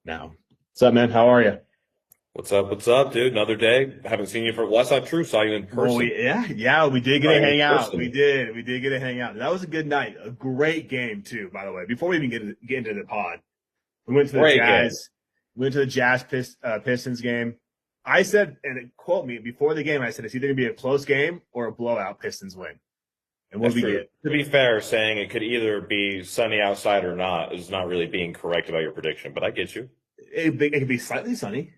Now, what's up, man? How are you? What's up? What's up, dude? Another day. Haven't seen you for, well, that's not true. Saw you in Well, person. we did get Saw to you in hang out. We person. did. We did get to hang out. That was a good night. A great game too, by the way. Before we even get into the pod, we went to the Great game. Jazz. We went to the Pistons game. I said, and quote me before the game, I said it's either gonna be a close game or a blowout. Pistons win. And what That's did we true. get? To be fair, saying it could either be sunny outside or not is not really being correct about your prediction, but I get you. It could be slightly sunny.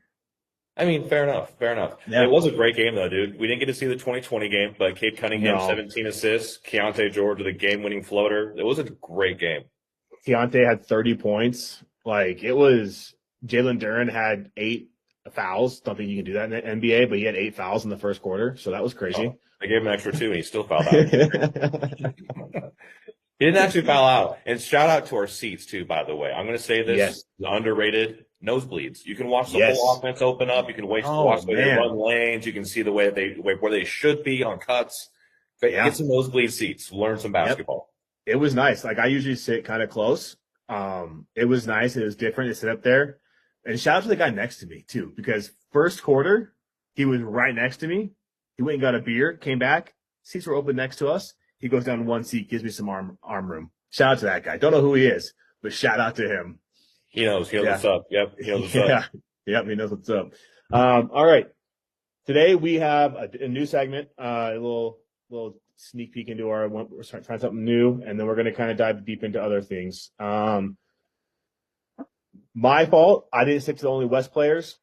I mean, fair enough. Fair enough. It Yeah. was a great game, though, dude. We didn't get to see the 2020 game, but Cade Cunningham, No. 17 assists, Keontae George with a game-winning floater. It was a great game. Keontae had 30 points. Like it was Jalen Duren had 8 fouls. Don't think you can do that in the NBA, but he had 8 fouls in the first quarter. So that was crazy. Oh, I gave him an extra two, and he still fouled out. He didn't actually foul out. And shout out to our seats, too, by the way. I'm going to say this. Yes. Underrated nosebleeds. You can watch the Yes. whole offense open up. You can watch the way they man. run lanes. You can see the way where they should be on cuts. But Yeah. get some nosebleed seats. Learn some basketball. It was nice. Like I usually sit kind of close. It was nice. It was different to sit up there. And shout out to the guy next to me too, because first quarter, he was right next to me. He went and got a beer, came back. Seats were open next to us. He goes down one seat, gives me some arm room. Shout out to that guy. Don't know who he is, but shout out to him. He knows. He knows what's up. Yep. He knows what's up. Yep. He knows what's up. All right. Today we have a new segment, a little sneak peek into we're trying something new, and then we're going to kind of dive deep into other things. My fault. I didn't stick to the only West players.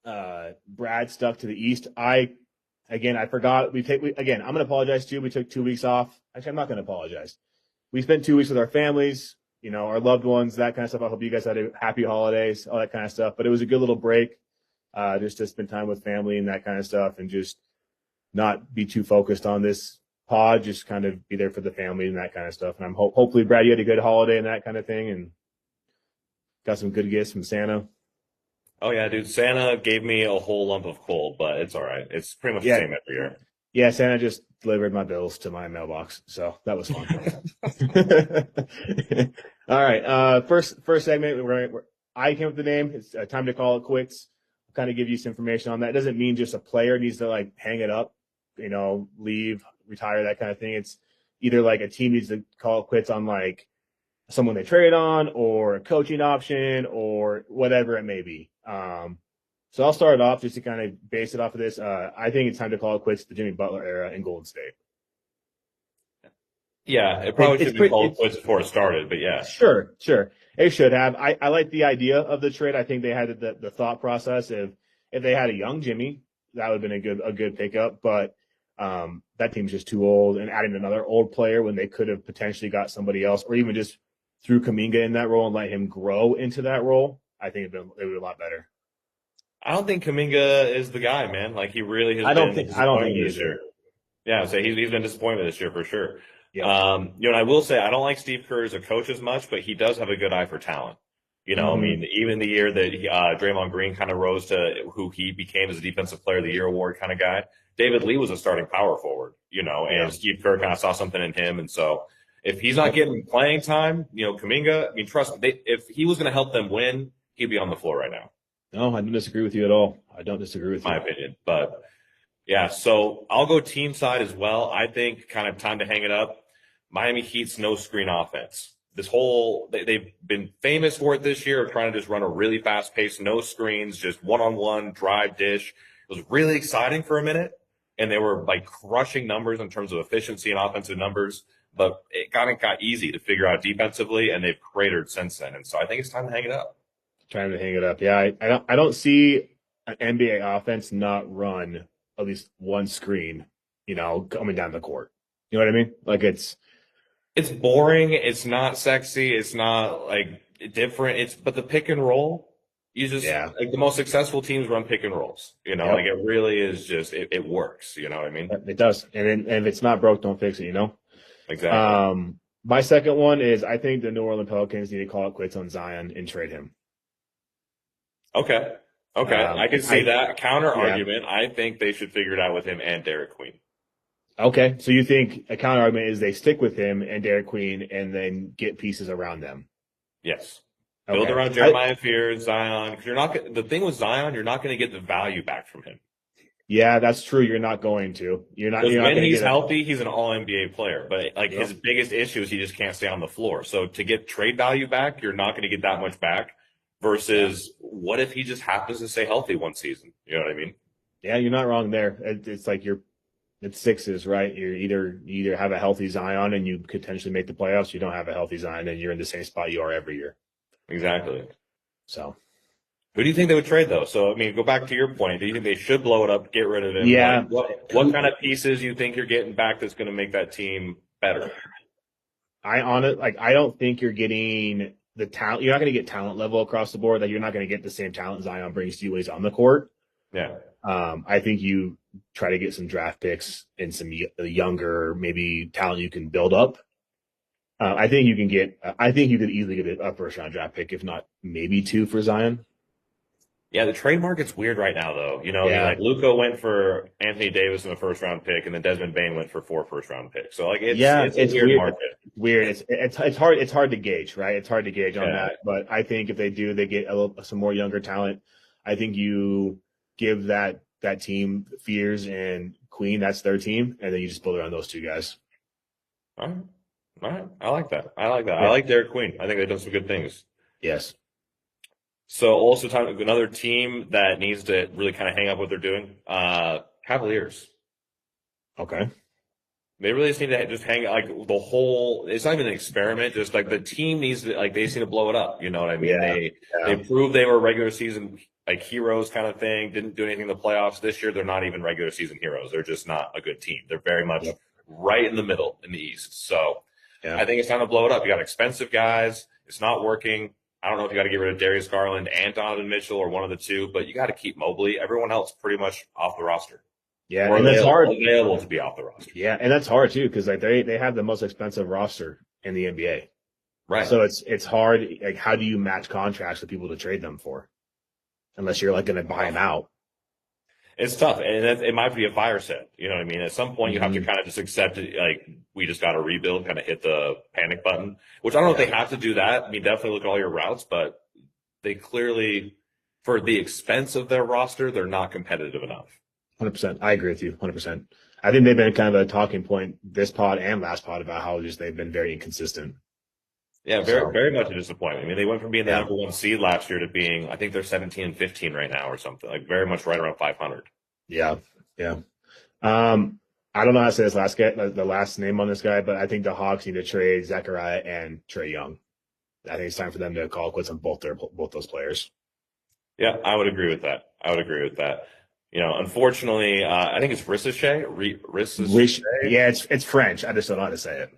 Brad stuck to the East. I forgot. I'm going to apologize too. We took 2 weeks off. Actually, I'm not going to apologize. We spent 2 weeks with our families, our loved ones, that kind of stuff. I hope you guys had a happy holidays, all that kind of stuff. But it was a good little break, just to spend time with family and that kind of stuff, and just not be too focused on this pod. Just kind of be there for the family and that kind of stuff. And I'm hopefully, Brad, you had a good holiday and that kind of thing, and got some good gifts from Santa. Oh, yeah, dude. Santa gave me a whole lump of coal, but it's all right. It's pretty much the same every year. Yeah, Santa just delivered my bills to my mailbox, so that was fun. All right, first segment. I came up with the name. It's time to call it quits. I'll kind of give you some information on that. It doesn't mean just a player needs to like hang it up, leave, retire, that kind of thing. It's either like a team needs to call it quits on like someone they trade on, or a coaching option, or whatever it may be. So I'll start it off just to kind of base it off of this. I think it's time to call it quits the Jimmy Butler era in Golden State. Yeah, it probably should be called quits before it started, but yeah. Sure. It should have. I like the idea of the trade. I think they had the thought process of if they had a young Jimmy, that would have been a good pickup. But that team's just too old, and adding another old player when they could have potentially got somebody else, or even just threw Kuminga in that role and let him grow into that role, I think it would be a lot better. I don't think Kuminga is the guy, man. Like he really has. I don't think he is. Yeah, so he's been disappointed this year for sure. Yeah. And I will say I don't like Steve Kerr as a coach as much, but he does have a good eye for talent. I mean, even the year that Draymond Green kind of rose to who he became as a Defensive Player of the Year award kind of guy, David Lee was a starting power forward, and Steve Kerr kind of saw something in him. And so if he's not getting playing time, Kuminga, I mean, trust me, if he was going to help them win, he'd be on the floor right now. No, I don't disagree with you at all. I don't disagree with you. My opinion. But, yeah, so I'll go team side as well. I think kind of time to hang it up. Miami Heat's no-screen offense. They've been famous for it this year, of trying to just run a really fast-paced, no screens, just one-on-one, drive, dish. It was really exciting for a minute, and they were, like, crushing numbers in terms of efficiency and offensive numbers. But it got easy to figure out defensively, and they've cratered since then. And so I think it's time to hang it up. Time to hang it up. Yeah, I don't see an NBA offense not run at least one screen, coming down the court. You know what I mean? Like it's boring. It's not sexy. It's not like different. But the pick and roll, like the most successful teams run pick and rolls. Like it really is just it works. You know what I mean? It does. And if it's not broke, don't fix it. Exactly. My second one is I think the New Orleans Pelicans need to call it quits on Zion and trade him. Okay. I can see that counter argument. I think they should figure it out with him and Derek Queen. Okay, so you think a counter argument is they stick with him and Derek Queen and then get pieces around them? Yes. Build Okay, around Jeremiah Fears, Zion, because you're not the thing with Zion, you're not going to get the value back from him. yeah, that's true. You're not going to. Because You're not when going to he's get a. healthy, he's an all NBA player. But like his Yep. biggest issue is he just can't stay on the floor. So to get trade value back, you're not going to get that much back. Yeah. Versus what if he just happens to stay healthy one season? You know what I mean? Yeah, you're not wrong there. It's like it's sixes, right? You either have a healthy Zion and you potentially make the playoffs. You don't have a healthy Zion and you're in the same spot you are every year. Exactly. So Who do you think they would trade though? So I mean, go back to your point. Do you think they should blow it up, get rid of him? yeah, Like what kind of pieces you think you're getting back that's going to make that team better? I don't think you're getting the talent. You're not going to get talent level across the board. That you're not going to get the same talent Zion brings to you when he's on the court. Yeah. I think you try to get some draft picks and some younger, maybe talent you can build up. I think you can get. I think you could easily get a first round draft pick, if not maybe two for Zion. Yeah, the trade market's weird right now, though. You know, I mean, Yeah, like Luka went for Anthony Davis in the first round pick, and then Desmond Bain went for 4 first round picks. So like, it's a it's weird weird. market. It's weird. It's hard. It's hard to gauge, right? It's hard to gauge on Yeah. that. But I think if they do, they get some more younger talent. I think you give that team Fears and Queen. That's their team, and then you just build around those two guys. All right. All right. I like that. I like that. I Yeah. like Derek Queen. I think they've done some good things. Yes. So also time another team that needs to really kind of hang up what they're doing. Cavaliers. Okay. They really just need to just hang like the whole. It's not even an experiment. Just like the team needs to like they just need to blow it up. You know what I mean? Yeah. They proved they were regular season like heroes kind of thing. Didn't do anything in the playoffs this year. They're not even regular season heroes. They're just not a good team. They're very much Yep. right in the middle in the East. So Yeah. I think it's time to blow it up. You got expensive guys. It's not working. I don't know if you got to get rid of Darius Garland and Donovan Mitchell or one of the two, but you got to keep Mobley. Everyone else pretty much off the roster. Yeah, Or and that's hard. available to be off the roster. Yeah, and that's hard too because like they have the most expensive roster in the NBA. Right. So it's hard. Like, how do you match contracts with people to trade them for? Unless you're like going to buy them out. It's tough, and it might be a fire set. You know what I mean? At some point, you have to kind of just accept it. Like we just got to rebuild, kind of hit the panic button. Which I don't know if they have to do that. I mean, definitely look at all your routes, but they clearly, for the expense of their roster, they're not competitive enough. 100%. I agree with you. 100%. I think they've been kind of a talking point this pod and last pod about how just they've been very inconsistent. Yeah, very much a disappointment. I mean, they went from being the Yeah. number 1 seed last year to being, I think they're 17 and 15 right now or something. Like very much right around 500. Yeah. Yeah. I don't know how to say this last guy, the last name on this guy, but I think the Hawks need to trade Zachariah and Trae Young. I think it's time for them to call quits on both those players. Yeah, I would agree with that. You know, unfortunately, I think it's Ricochet. Yeah, it's French. I just don't know how to say it.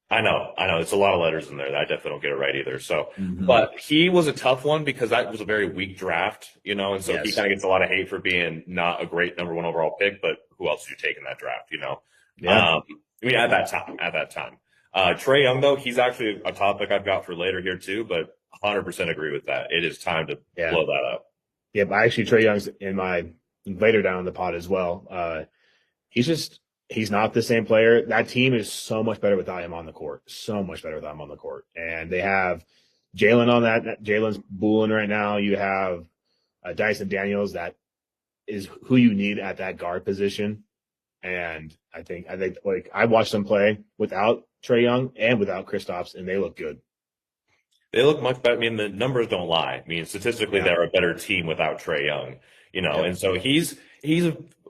I know. It's a lot of letters in there. I definitely don't get it right either. So, but he was a tough one because that was a very weak draft, you know, and so he kind of gets a lot of hate for being not a great number 1 overall pick. But who else did you take in that draft? You know, Yeah. I mean, at that time, Trae Young though, he's actually a topic I've got for later here too. But 100% agree with that. It is time to blow that up. Yeah, but actually Trae Young's in my later down the pod as well. He's not the same player. That team is so much better without him on the court. So much better without him on the court. And they have Jalen on that. Jalen's booling right now. You have Dyson Daniels. That is who you need at that guard position. And I think like I watched them play without Trae Young and without Kristaps, and they look good. They look much better. I mean, the numbers don't lie. I mean, statistically, they're a better team without Trae Young, you know, and so he's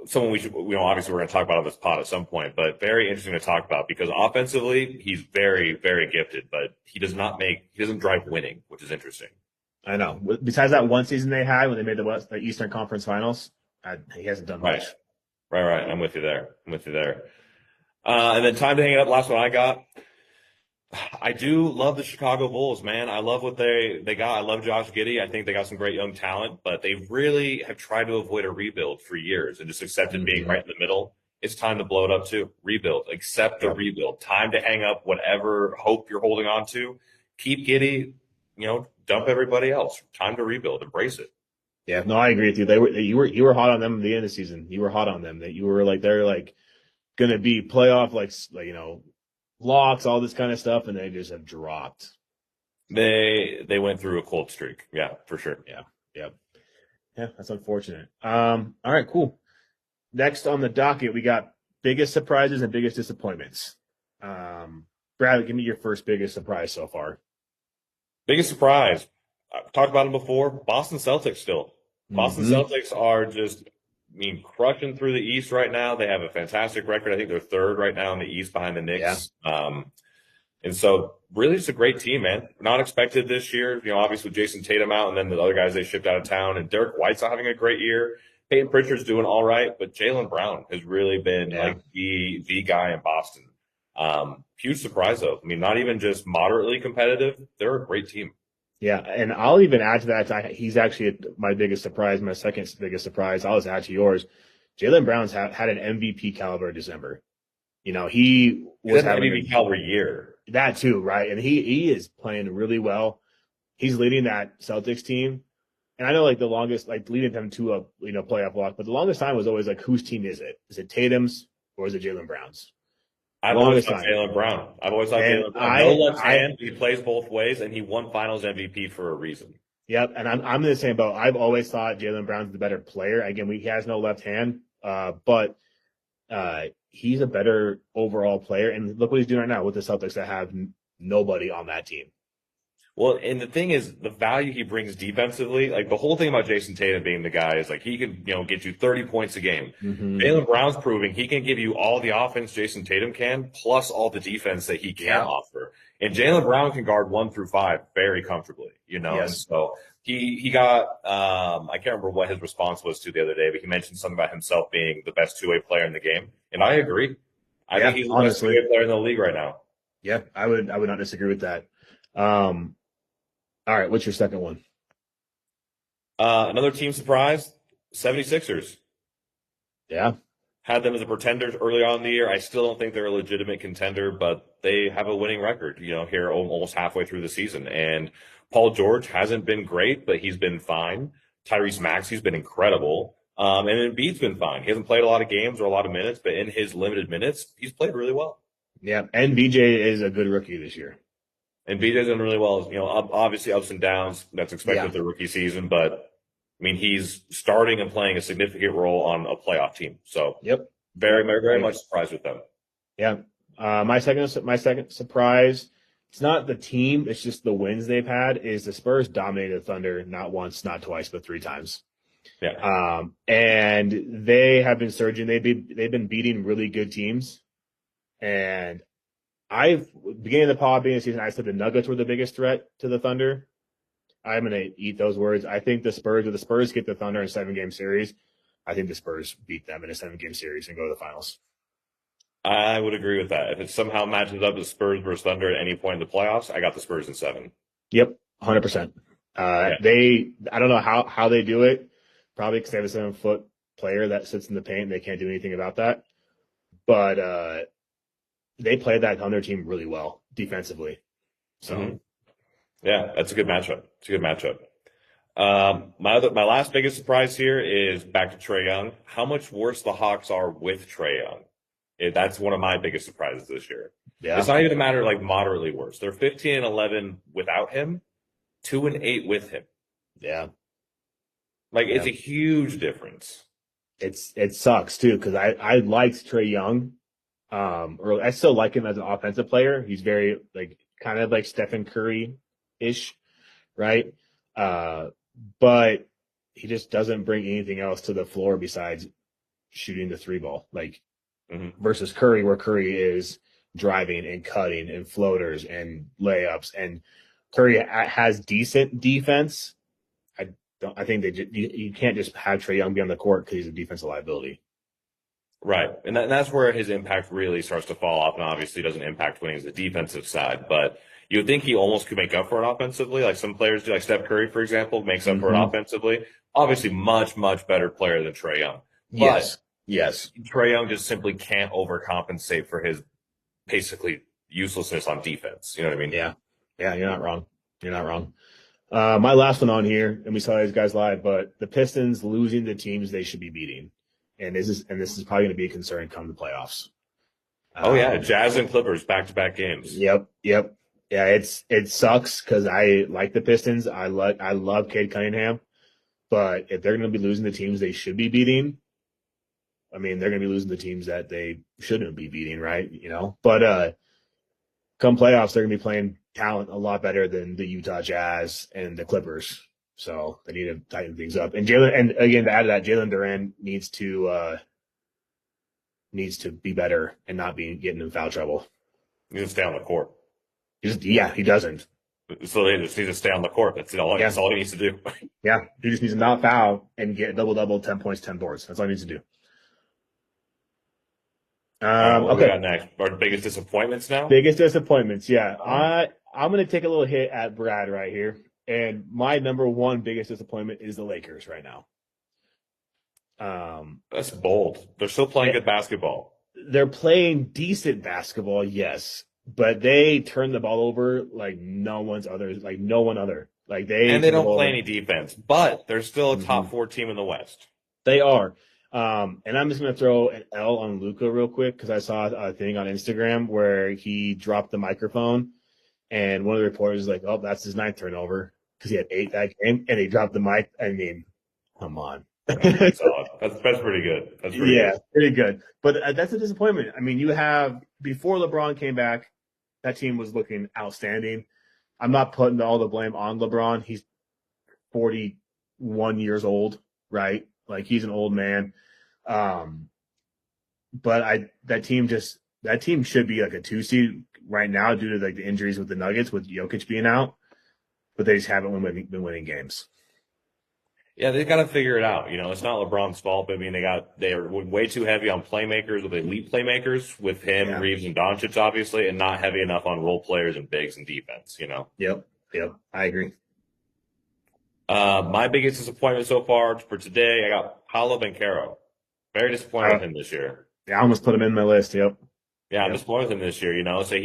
someone we should, you know, obviously we're going to talk about on this pod at some point, but very interesting to talk about because offensively, he's very, very gifted, but he doesn't drive winning, which is interesting. I know. Besides that one season they had when they made the Eastern Conference Finals, he hasn't done much. Right. I'm with you there. And then time to hang it up. Last one I got. I do love the Chicago Bulls, man. I love what they got. I love Josh Giddey. I think they got some great young talent, but they really have tried to avoid a rebuild for years and just accepted being right in the middle. It's time to blow it up too. Rebuild. Accept the rebuild. Time to hang up whatever hope you're holding on to. Keep Giddey, you know, dump everybody else. Time to rebuild. Embrace it. Yeah, no, I agree with you. You were hot on them at the end of the season. You were hot on them. That you were like they're like going to be playoff, locks, all this kind of stuff, and they just have dropped. They went through a cold streak. Yeah, for sure. Yeah. Yep. Yeah, that's unfortunate. All right, cool. Next on the docket, we got biggest surprises and biggest disappointments. Brad, give me your first biggest surprise so far. Biggest surprise. I've talked about them before. Boston Celtics still. Boston Celtics are just, crushing through the East right now. They have a fantastic record. I think they're third right now in the East behind the Knicks. Yeah. And so really just a great team, man. Not expected this year, obviously with Jason Tatum out and then the other guys they shipped out of town. And Derek White's not having a great year. Peyton Pritchard's doing all right, but Jaylen Brown has really been like the guy in Boston. Huge surprise though. Not even just moderately competitive. They're a great team. Yeah, and I'll even add to that. He's actually my biggest surprise, my second biggest surprise. I'll just add to yours. Jaylen Brown's had an MVP caliber December. He was having an MVP caliber year. That too, right? And he is playing really well. He's leading that Celtics team. And I know the longest, leading them to a playoff block, but the longest time was always whose team is it? Is it Tatum's or is it Jaylen Brown's? I've always thought Jaylen Brown. Jaylen Brown. No left hand. He plays both ways, and he won Finals MVP for a reason. Yep, and I'm in the same boat. I've always thought Jaylen Brown's the better player. Again, he has no left hand, but he's a better overall player. And look what he's doing right now with the Celtics that have nobody on that team. Well, and the thing is, the value he brings defensively, the whole thing about Jason Tatum being the guy is he can, get you 30 points a game. Jaylen Brown's proving he can give you all the offense Jason Tatum can, plus all the defense that he can offer. And Jaylen Brown can guard 1 through 5 very comfortably, Yes. And so he got, I can't remember what his response was to the other day, but he mentioned something about himself being the best two-way player in the game. And I agree. I think he's the best two-way player in the league right now. Yeah, I would not disagree with that. All right, what's your second one? Another team surprise, 76ers. Yeah. Had them as a pretender early on in the year. I still don't think they're a legitimate contender, but they have a winning record, here almost halfway through the season. And Paul George hasn't been great, but he's been fine. Tyrese Maxey's been incredible. And Embiid's been fine. He hasn't played a lot of games or a lot of minutes, but in his limited minutes, he's played really well. Yeah, and VJ is a good rookie this year. And BJ's done really well. Obviously ups and downs. That's expected with the rookie season, but he's starting and playing a significant role on a playoff team. So very, very much surprised with them. Yeah. My second surprise, it's not the team, it's just the wins they've had, is the Spurs dominated the Thunder not once, not twice, but 3 times. Yeah. And they have been surging. They've been beating really good teams. And beginning of the pod being the season, I said the Nuggets were the biggest threat to the Thunder. I'm going to eat those words. I think if the Spurs get the Thunder in a 7-game series, I think the Spurs beat them in a 7-game series and go to the finals. I would agree with that. If it somehow matches up with Spurs versus Thunder at any point in the playoffs, I got the Spurs in 7. Yep, 100%. I don't know how they do it. Probably because they have a 7-foot player that sits in the paint. They can't do anything about that. But they played that Thunder team really well defensively. So, yeah, that's a good matchup. It's a good matchup. My last biggest surprise here is back to Trae Young. How much worse the Hawks are with Trae Young. That's one of my biggest surprises this year. Yeah. It's not even a matter of moderately worse. They're 15-11 without him, 2-8 with him. Yeah. It's a huge difference. It sucks too, because I liked Trae Young. I still like him as an offensive player. He's very kind of like Stephen Curry-ish, right? But he just doesn't bring anything else to the floor besides shooting the 3 ball. Versus Curry, where Curry is driving and cutting and floaters and layups, and Curry has decent defense. I think you can't just have Trae Young be on the court because he's a defensive liability. Right. And that's where his impact really starts to fall off, and obviously doesn't impact when he's the defensive side. But you would think he almost could make up for it offensively, like some players do, like Steph Curry, for example, makes up for it offensively. Obviously, much, much better player than Trae Young. Yes. Trae Young just simply can't overcompensate for his basically uselessness on defense. You know what I mean? Yeah. Yeah, you're not wrong. My last one on here, and we saw these guys live, but the Pistons losing the teams they should be beating. And this is probably going to be a concern come the playoffs. Oh yeah, Um, Jazz and Clippers back-to-back games. yep, yep. Yeah, it sucks because I like the Pistons. I love Cade Cunningham, but if they're going to be losing the teams they should be beating, I mean, they're going to be losing the teams that they shouldn't be beating, right? But come playoffs, they're going to be playing talent a lot better than the Utah Jazz and the Clippers. So they need to tighten things up. And again, to add to that, Jalen Duran needs to be better and not be getting in foul trouble. He needs to stay on the court. He doesn't. So they just need to stay on the court. That's all. Yeah. That's all he needs to do. Yeah, he just needs to not foul and get a double, 10 points, 10 boards. That's all he needs to do. All right, what do we Okay. got next? Our biggest disappointments now? Biggest disappointments. Yeah. I'm going to take a little hit at Brad right here. And my number one biggest disappointment is the Lakers right now. That's bold. They're still playing good basketball. They're playing decent basketball, yes, but they turn the ball over like no one other. Like And they don't play any defense, but they're still a top Mhm. 4 team in the West. They are. And I'm just going to throw an L on Luka real quick because I saw a thing on Instagram where he dropped the microphone and one of the reporters was like, oh, that's his 9th turnover because he had 8 that game and he dropped the mic. I mean, come on. That's solid. That's pretty good. That's pretty good. Pretty good. But that's a disappointment. I mean, you have before LeBron came back, that team was looking outstanding. I'm not putting all the blame on LeBron. He's 41 years old, right? Like he's an old man. But that team should be like a 2 seed right now due to like the injuries with the Nuggets with Jokic being out. But they just haven't been winning games. Yeah, they've got to figure it out. It's not LeBron's fault, but I mean, they're way too heavy on playmakers with elite playmakers with him, Yeah. Reeves, and Doncic, obviously, and not heavy enough on role players and bigs and defense. Yep. I agree. My biggest disappointment so far for today, I got Paolo Banchero. Very disappointed with him this year. Yeah, I almost put him in my list. Yep. Yeah, I'm disappointed with him this year. So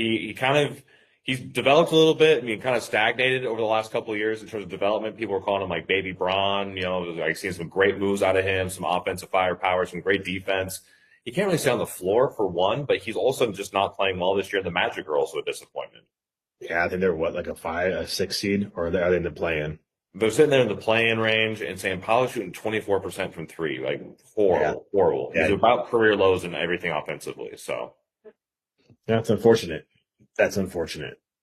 he's developed a little bit. I mean, kind of stagnated over the last couple of years in terms of development. People were calling him like Baby Braun. I've seen some great moves out of him, some offensive firepower, some great defense. He can't really stay on the floor for one, but he's also just not playing well this year. The Magic are also a disappointment. Yeah, I think they're what, like a 6 seed, or are they in the play-in? They're sitting there in the play-in range, and St. Paul's shooting 24% from 3, like horrible. Yeah. He's about career lows in everything offensively. So That's unfortunate.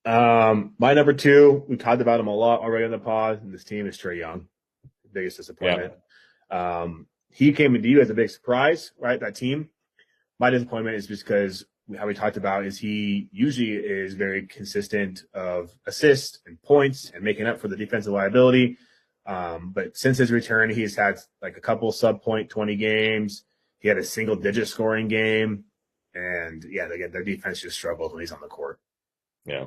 My number 2, we talked about him a lot already on the pod, and this team is Trae Young. Biggest disappointment. He came into you as a big surprise, right? That team. My disappointment is just because how we talked about is he usually is very consistent of assists and points and making up for the defensive liability. But since his return, he's had like a couple sub-point 20 games. He had a single-digit scoring game. And, yeah, again, their defense just struggles when he's on the court. Yeah.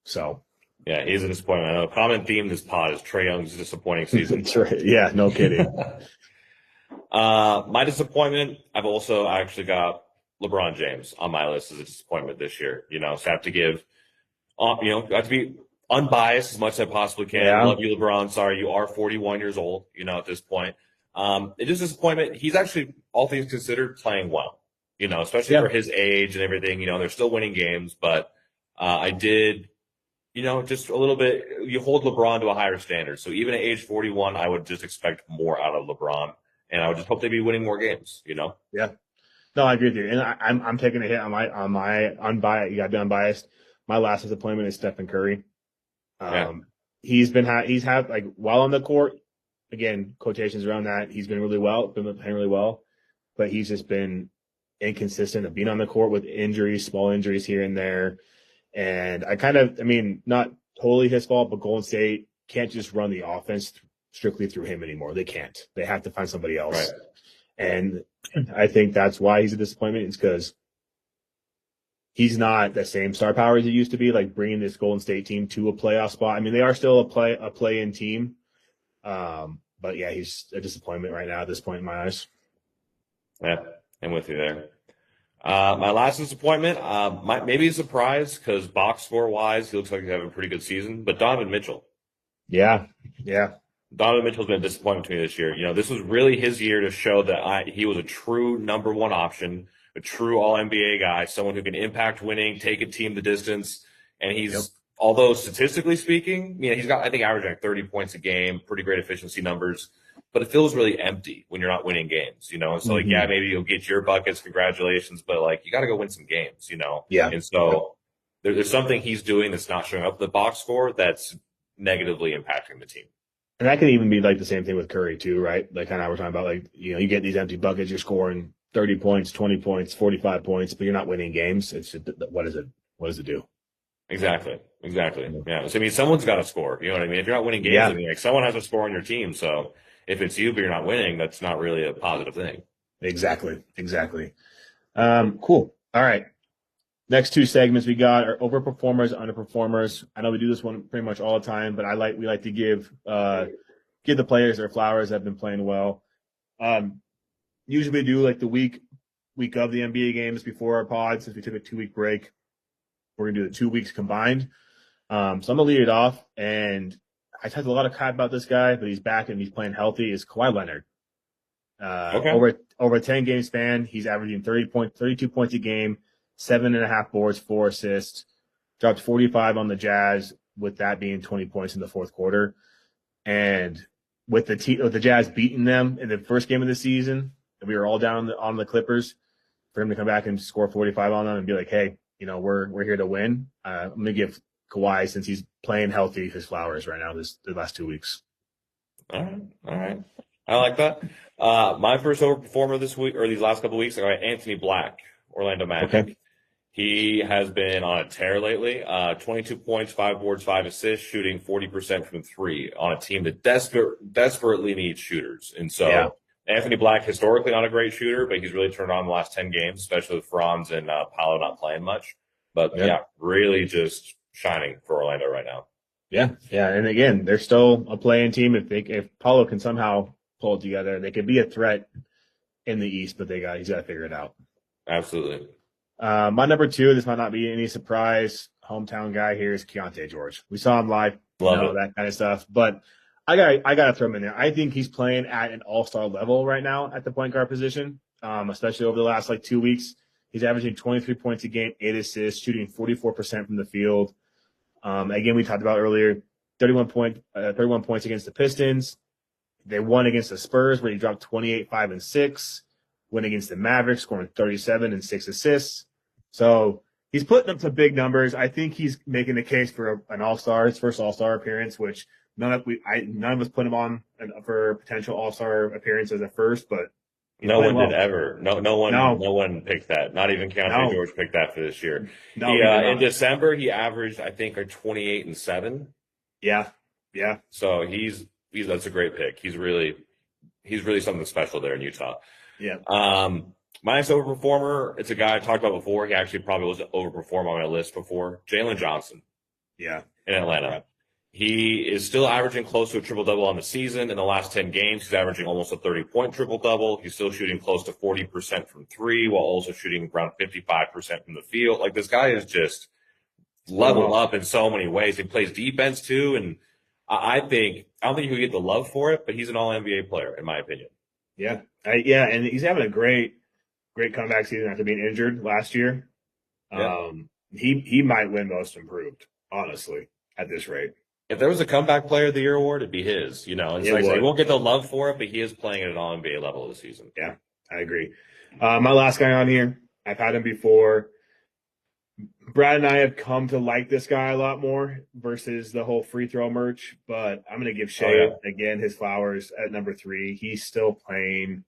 So. Yeah, he's a disappointment. I know a common theme this pod is Trae Young's disappointing season. That's right. Yeah, no kidding. My disappointment, I've also actually got LeBron James on my list as a disappointment this year. So I have to give, I have to be unbiased as much as I possibly can. Yeah. Love you, LeBron. Sorry, you are 41 years old, at this point. It is a disappointment. He's actually, all things considered, playing well, especially for his age and everything. They're still winning games, but I did, just a little bit, you hold LeBron to a higher standard. So even at age 41, I would just expect more out of LeBron. And I would just hope they'd be winning more games, Yeah. No, I agree with you. And I'm taking a hit on my unbiased. You got to be unbiased. My last disappointment is Stephen Curry. He's had like while on the court, again, quotations around that. He's been playing really well, but he's just been inconsistent of being on the court with injuries, small injuries here and there. And not totally his fault, but Golden State can't just run the offense strictly through him anymore. They can't. They have to find somebody else. Right. And I think that's why he's a disappointment. It's because he's not the same star power as he used to be, like bringing this Golden State team to a playoff spot. I mean, they are still a play-in team. But yeah, he's a disappointment right now at this point in my eyes. Yeah, I'm with you there. My last disappointment, maybe a surprise because box score wise, he looks like he's having a pretty good season, but Donovan Mitchell. Yeah. Donovan Mitchell's been a disappointment to me this year. This was really his year to show that he was a true number one option a true all NBA guy, someone who can impact winning, take a team the distance. And Yep. although statistically speaking, he's got, I think, averaging like 30 points a game, pretty great efficiency numbers, but it feels really empty when you're not winning games, And so, like, yeah, Hmm. maybe you'll get your buckets, congratulations, but like, you got to go win some games. Yeah. And Yep. so there's something he's doing that's not showing up in the box score that's negatively impacting the team. And that can even be like the same thing with Curry too, right? Like kind of we're talking about, like, you get these empty buckets, you're scoring 30 points, 20 points, 45 points, but you're not winning games. It's just, what is it? What does it do? Exactly. Yeah. So, I mean, someone's got to score. You know what I mean? If you're not winning games, I Yeah, mean, like, someone has to score on your team. So if it's you, but you're not winning, that's not really a positive thing. exactly. Exactly. Cool. All right. Next two segments we got are overperformers, underperformers. I know we do this one pretty much all the time, but we like to give the players their flowers that have been playing well. Um, Usually we do like the week of the NBA games before our pod, since we took a 2 week break. We're gonna do the 2 weeks combined. So I'm gonna lead it off, and I talked a lot of crap about this guy, but he's back and he's playing healthy. Is Kawhi Leonard? Okay. Over a 10 game span, he's averaging 32 points a game, 7.5 boards, 4 assists. Dropped 45 on the Jazz, with that being 20 points in the fourth quarter. And with the Jazz beating them in the first game of the season, we were all down on the Clippers. For him to come back and score 45 on them and be like, hey, we're here to win. I'm gonna give Kawhi, since he's playing healthy, his flowers right now. The last 2 weeks. All right. All right. I like that. My first overperformer this week, or these last couple of weeks, I got Anthony Black, Orlando Okay. Magic. He has been on a tear lately. 22 points, 5 boards, 5 assists, shooting 40% from three on a team that desperately needs shooters. And Yeah. so Anthony Black, historically not a great shooter, but he's really turned on the last 10 games, especially with Franz and Paolo not playing much. But Yep. yeah, really just shining for Orlando right now. Yeah. Yeah. And again, they're still a playing team. If Paulo can somehow pull it together, they could be a threat in the East, but he's got to figure it out. Absolutely. My number two, this might not be any surprise, hometown guy here is Keontae George. We saw him live, Love it. that kind of stuff. But I got to throw him in there. I think he's playing at an all-star level right now at the point guard position, especially over the last 2 weeks. He's averaging 23 points a game, 8 assists, shooting 44% from the field. Again, we talked about earlier, 31 points against the Pistons. They won against the Spurs, where he dropped 28, 5, and 6. Went against the Mavericks, scoring 37 and 6 assists. So he's putting up some big numbers. I think he's making the case for an all-star, his first all-star appearance, which none of us put him on for potential all-star appearances at first, but he's No playing one did well. ever. No No, one picked that. Not even Keontae no, George picked that for this year. no, he did In not. December he averaged, I think, a 28 and 7. Yeah, yeah, So he's that's a great pick. He's really something special there in Utah. yeah. My next overperformer, it's a guy I talked about before. He actually probably was an overperformer on my list before. Jalen Johnson Yeah. in Atlanta. He is still averaging close to a triple-double on the season. In the last 10 games, he's averaging almost a 30-point triple-double. He's still shooting close to 40% from three, while also shooting around 55% from the field. Like, this guy is just leveled Well, up in so many ways. He plays defense too, and I don't think he'll get the love for it, but he's an all-NBA player, in my opinion. yeah. Yeah, and he's having a great comeback season after being injured last year. Yeah. He might win most improved, honestly, at this rate. If there was a comeback player of the year award, it'd be his. It's It like he would. won't get the love for it, but he is playing at an all NBA level this season. Yeah, I agree. My last guy on here, I've had him before. Brad and I have come to like this guy a lot more versus the whole free throw merch, but I'm going to give Shea, again, his flowers at number 3. He's still playing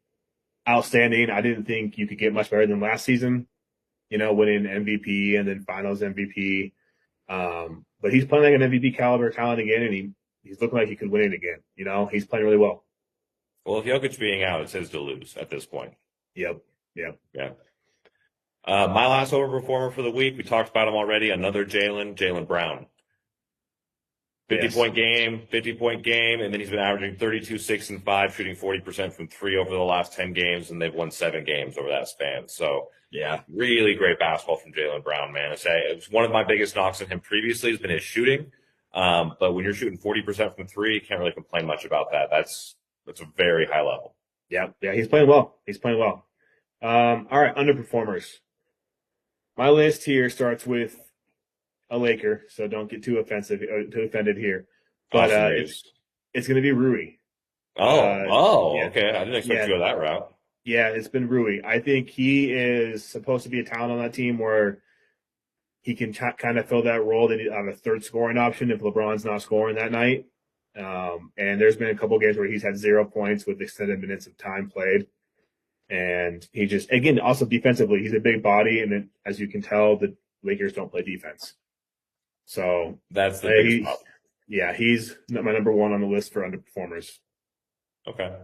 outstanding. I didn't think you could get much better than last season, winning MVP and then finals MVP. But he's playing like an MVP caliber talent again, and he's looking like he could win it again. He's playing really well. Well, if Jokic being out, it's his to lose at this point. Yep. Yeah. My last overperformer for the week, we talked about him already. Another Jaylen Brown. 50-point game, and then he's been averaging 32, 6, and 5, shooting 40% from three over the last 10 games, and they've won 7 games over that span. So, yeah, really great basketball from Jaylen Brown, man. It's one of my biggest knocks on him previously has been his shooting. But when you're shooting 40% from three, you can't really complain much about that. That's a very high level. Yeah, he's playing well. All right, underperformers. My list here starts with a Laker, so don't get too offended here. But Austin it's Reeves. it's going to be Rui. Oh, oh, Yeah, okay. I didn't expect yeah, to go that route. yeah. It's been Rui. I think he is supposed to be a talent on that team where he can kind of fill that role on a third scoring option if LeBron's not scoring that night. And there's been a couple games where he's had 0 points with extended minutes of time played. And he just, again, also defensively, he's a big body. And then, as you can tell, the Lakers don't play defense. So, That's the biggest he, problem. yeah, he's my number one on the list for underperformers. Okay.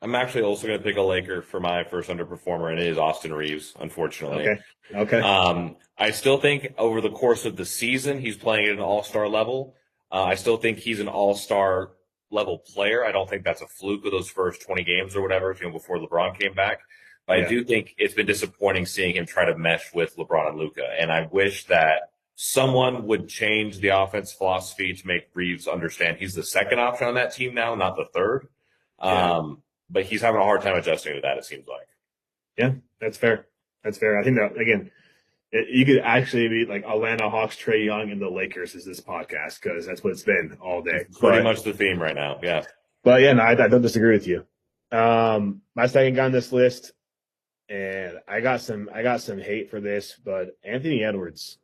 I'm actually also going to pick a Laker for my first underperformer, and it is Austin Reeves, unfortunately. Okay. Okay. I still think over the course of the season, he's playing at an all-star level. I still think he's an all-star level player. I don't think that's a fluke of those first 20 games or whatever, before LeBron came back. But I Yeah. do think it's been disappointing seeing him try to mesh with LeBron and Luca. And I wish that someone would change the offense philosophy to make Reeves understand he's the second option on that team now, not the third. Yeah. But he's having a hard time adjusting to that, it seems like. Yeah. That's fair. That's fair. I think that, again, you could actually be like Atlanta Hawks, Trey Young, and the Lakers is this podcast because that's what it's been all day. It's pretty much the theme right now. Yeah. But yeah, no, I don't disagree with you. My second guy on this list, and I got some hate for this, but Anthony Edwards,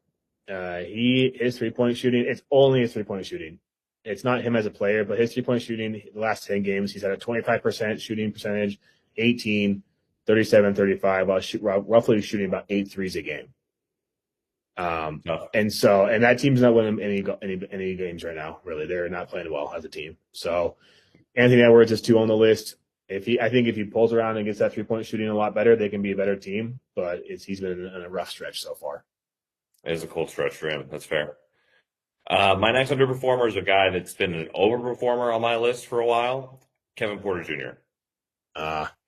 his 3 point shooting, it's only his 3 point shooting. It's not him as a player, but his 3 point shooting, the last 10 games, he's had a 25% shooting percentage, 18, 37, 35, while roughly shooting about 8 threes a game. No. And that team's not winning any games right now. Really, they're not playing well as a team. So Anthony Edwards is two on the list. I think if he pulls around and gets that 3 point shooting a lot better, they can be a better team. But he's been in a rough stretch so far. It is a cold stretch for him. That's fair. My next underperformer is a guy that's been an overperformer on my list for a while, Kevin Porter Jr.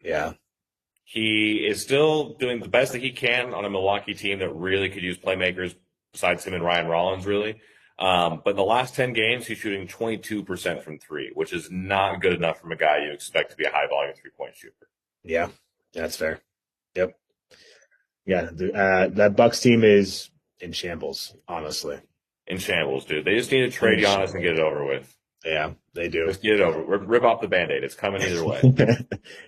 Yeah, He is still doing the best that he can on a Milwaukee team that really could use playmakers besides him and Ryan Rollins, really. But in the last 10 games, he's shooting 22% from three, which is not good enough from a guy you expect to be a high volume 3 point shooter. yeah, that's fair. Yep. Yeah, that Bucks team is in shambles. Honestly, In shambles, dude. They just need to trade Giannis and get it over with. yeah, they do. Just get it over. Rip off the Band-Aid. It's coming either way.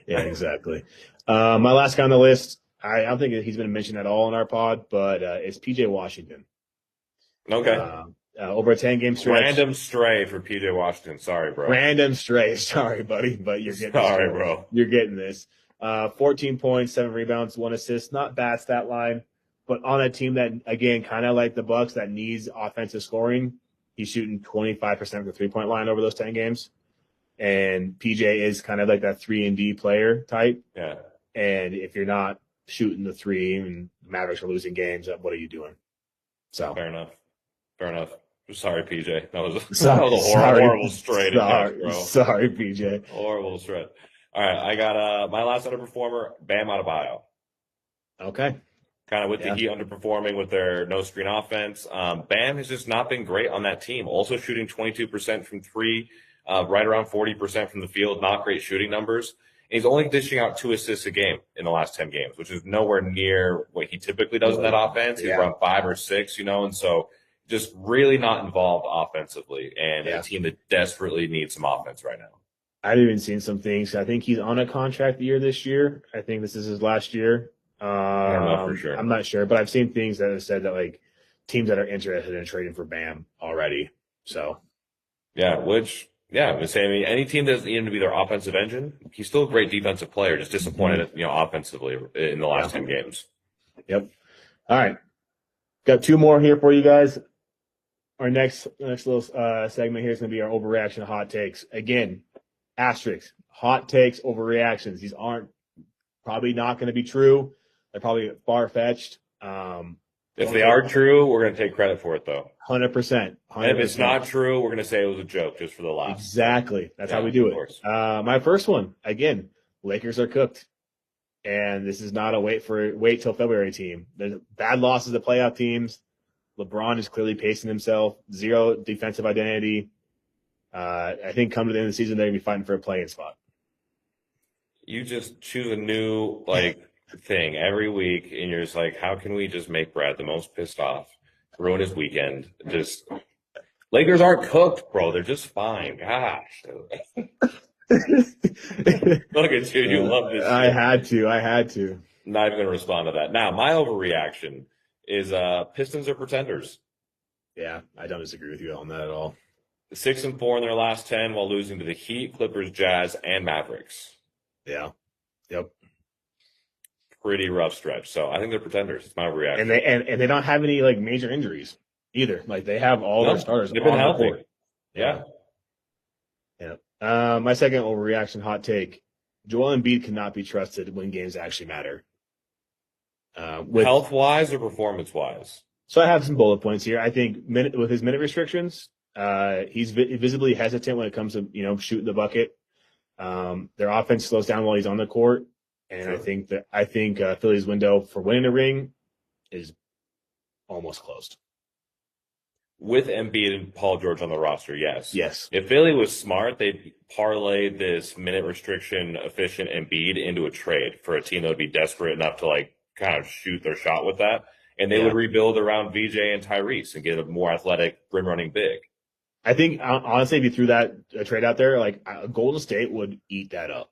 Yeah, exactly. My last guy on the list, I don't think he's been mentioned at all in our pod, but it's PJ Washington. Okay. Over a 10-game stretch. Random stray for PJ Washington. Sorry, bro. Random stray. Sorry, buddy, but you're getting Sorry, this. bro. You're getting this. 14 points, 7 rebounds, 1 assist. Not bad stat line, but on a team that, again, kind of like the Bucks that needs offensive scoring, he's shooting 25% of the 3 point line over those 10 games. And PJ is kind of like that 3-and-D player type. Yeah. And if you're not shooting the three and Mavericks are losing games, what are you doing? So Fair enough. Fair enough. Sorry, PJ. That was a sorry, horrible stray to catch, bro. Sorry, PJ. Horrible stray. All right, I got my last underperformer, Bam Adebayo. Okay. Kind of with the Heat underperforming with their no screen offense. Bam has just not been great on that team. Also shooting 22% from three, right around 40% from the field. Not great shooting numbers. And he's only dishing out 2 assists a game in the last 10 games, which is nowhere near what he typically does in that offense. He's around 5 or 6, and so just really not involved offensively, and a team that desperately needs some offense right now. I've even seen some things. I think he's on a contract year this year. I think this is his last year. I don't know for sure. I'm not sure, but I've seen things that have said that like teams that are interested in trading for Bam already. So I'm saying any team that doesn't need him to be their offensive engine, he's still a great defensive player, just disappointed, offensively in the last 10 games. Yep. All right. Got 2 more here for you guys. Our next little segment here is going to be our overreaction hot takes. Again, asterisk, hot takes, overreactions. These aren't probably not going to be true. They're probably far-fetched. If they are true, we're going to take credit for it, though. 100%. And if it's not true, we're going to say it was a joke just for the laugh. Exactly. That's how we do it. My first one, again, Lakers are cooked. And this is not a wait till February team. There's bad losses to playoff teams. LeBron is clearly pacing himself. 0 defensive identity. I think come to the end of the season, they're going to be fighting for a play-in spot. You just choose a new thing every week, and you're just like, how can we just make Brad the most pissed off, ruin his weekend? Just Lakers aren't cooked, bro. They're just fine. Gosh, look at you. You love this I shit. had to. I had to. Not even gonna respond to that. Now, my overreaction is Pistons are pretenders. Yeah, I don't disagree with you on that at all. 6-4 in their last 10 while losing to the Heat, Clippers, Jazz, and Mavericks. Yeah. Yep. Pretty rough stretch. So I think they're pretenders. It's my overreaction. And they don't have any like major injuries either. Like they have all their starters they've been on the healthy. court. Yeah. Yeah. My second overreaction hot take: Joel Embiid cannot be trusted when games actually matter. Health wise or performance wise? So I have some bullet points here. I think with his minute restrictions, he's visibly hesitant when it comes to shooting the bucket. Their offense slows down while he's on the court, and sure. I think Philly's window for winning a ring is almost closed. With Embiid and Paul George on the roster, yes. Yes. If Philly was smart, they'd parlay this minute restriction efficient Embiid into a trade for a team that would be desperate enough to like kind of shoot their shot with that. And they would rebuild around VJ and Tyrese and get a more athletic rim running big. I think honestly, if you threw that trade out there, like Golden State would eat that up.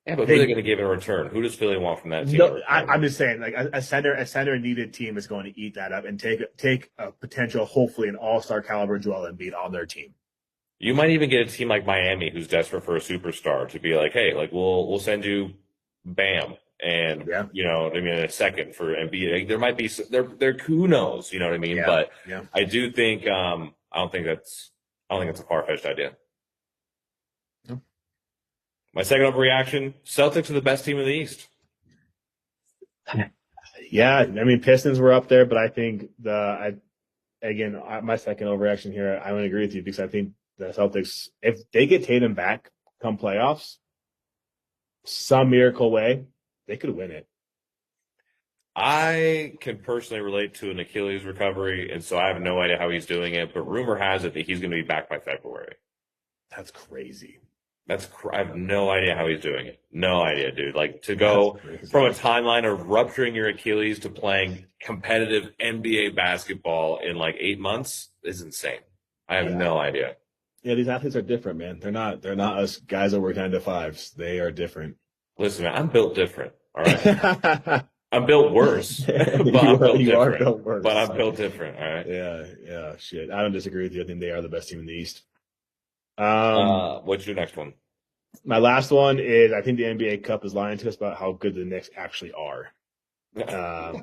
Yeah, but who are they going to give in return? Who does Philly want from that team? No, I'm just saying, like a center needed team is going to eat that up and take a potential, hopefully an all-star caliber Joel Embiid on their team. You might even get a team like Miami who's desperate for a superstar to be like, hey, like we'll send you Bam, and in a second for Embiid. Like, there might be there who knows, you know what I mean? But I do think I don't think it's a far-fetched idea. My second overreaction, Celtics are the best team in the East. Yeah, I mean, Pistons were up there, but I think my second overreaction here, I would agree with you because I think the Celtics, if they get Tatum back come playoffs, some miracle way, they could win it. I can personally relate to an Achilles recovery, and so I have no idea how he's doing it, but rumor has it that he's going to be back by February. That's crazy. I have no idea how he's doing it. No idea, dude. Like to go from a timeline of rupturing your Achilles to playing competitive NBA basketball in like 8 months is insane. I have no idea. Yeah, these athletes are different, man. They're not us guys that work 9 to 5s. They are different. Listen, man, I'm built different. All right. I'm built worse, but I'm built different. But I'm built different. All right. Yeah. Shit, I don't disagree with you. I think they are the best team in the East. What's your next one? My last one is I think the NBA Cup is lying to us about how good the Knicks actually are. I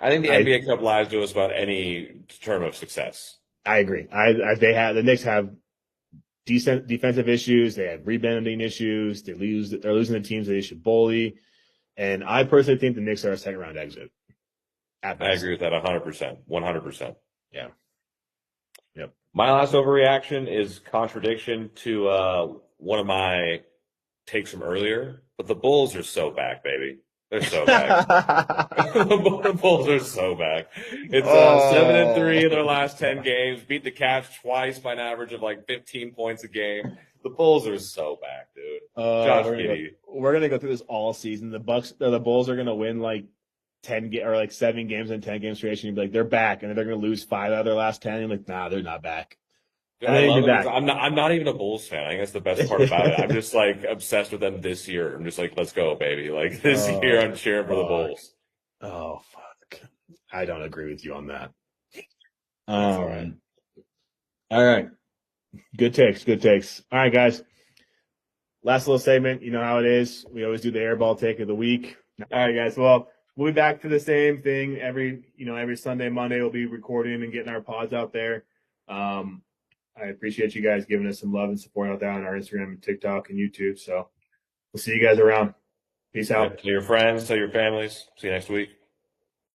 think the NBA Cup lies to us about any term of success. I agree. The Knicks have decent defensive issues. They have rebounding issues. They're losing the teams that they should bully. And I personally think the Knicks are a second round exit. I agree with that 100%. 100%. Yeah. Yep. My last overreaction is contradiction to one of my takes from earlier, but the Bulls are so back, baby. They're so back. The Bulls are so back. It's 7-3 in their last 10 games. Beat the Cavs twice by an average of like 15 points a game. The Bulls are so back, dude. Josh Giddey. We're gonna go through this all season. The Bulls are gonna win like 7 games in 10 game stretch, and you'd be like, they're back, and then they're gonna lose 5 out of their last 10. And you're like, nah, they're not back. I'm not even a Bulls fan. I think that's the best part about it. I'm just like obsessed with them this year. I'm just like, let's go, baby. Like this year, I'm cheering for the Bulls. Oh fuck! I don't agree with you on that. All right. All right. Good takes. All right, guys. Last little segment. You know how it is. We always do the airball take of the week. All right, guys. Well, we'll be back to the same thing every Sunday, Monday. We'll be recording and getting our pods out there. I appreciate you guys giving us some love and support out there on our Instagram and TikTok and YouTube. So we'll see you guys around. Peace out. Tell your friends, tell your families. See you next week.